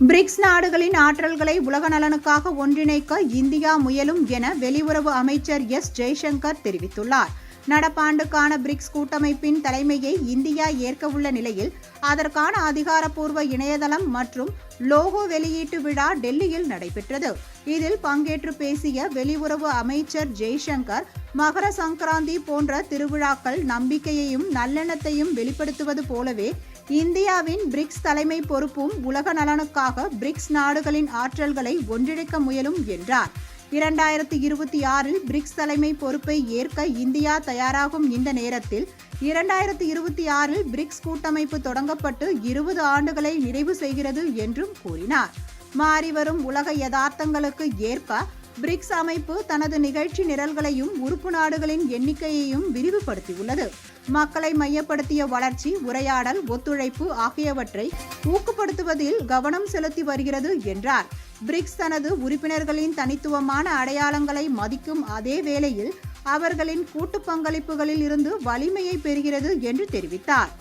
BRICS நாடுகளின் ஆற்றல்களை உலக நலனுக்காக ஒன்றிணைக்க இந்தியா முயலும் என வெளியுறவு அமைச்சர் எஸ். ஜெய்சங்கர் தெரிவித்துள்ளார். நடப்பாண்டுக்கான பிரிக்ஸ் கூட்டமைப்பின் தலைமையை இந்தியா ஏற்கவுள்ள நிலையில் அதற்கான அதிகாரப்பூர்வ இணையதளம் மற்றும் லோகோ வெளியீட்டு விழா டெல்லியில் நடைபெற்றது. இதில் பங்கேற்று பேசிய வெளியுறவு அமைச்சர் ஜெய்சங்கர், மகர சங்கராந்தி போன்ற திருவிழாக்கள் நம்பிக்கையையும் நல்லெண்ணத்தையும் வெளிப்படுத்துவது போலவே இந்தியாவின் பிரிக்ஸ் தலைமை பொறுப்பும் உலக நலனுக்காக பிரிக்ஸ் நாடுகளின் ஆற்றல்களை ஒன்றிணைக்க முயலும் என்றார். 2026 பிரிக்ஸ் தலைமை பொறுப்பை ஏற்க இந்தியா தயாராகும் இந்த நேரத்தில் 2026 பிரிக்ஸ் கூட்டமைப்பு தொடங்கப்பட்டு 20 ஆண்டுகளை நிறைவு செய்கிறது என்றும் கூறினார். மாறிவரும் உலக யதார்த்தங்களுக்கு ஏற்ப பிரிக்ஸ் அமைப்பு தனது நிகழ்ச்சி நிரல்களையும் உறுப்பு நாடுகளின் எண்ணிக்கையையும் விரிவுபடுத்தியுள்ளது. மக்களை மையப்படுத்திய வளர்ச்சி, உரையாடல், ஒத்துழைப்பு ஆகியவற்றை ஊக்கப்படுத்துவதில் கவனம் செலுத்தி வருகிறது என்றார். பிரிக்ஸ் தனது உறுப்பினர்களின் தனித்துவமான அடையாளங்களை மதிக்கும் அதே வேளையில் அவர்களின் கூட்டு பங்களிப்புகளில் இருந்து வலிமையை பெறுகிறது என்று தெரிவித்தார்.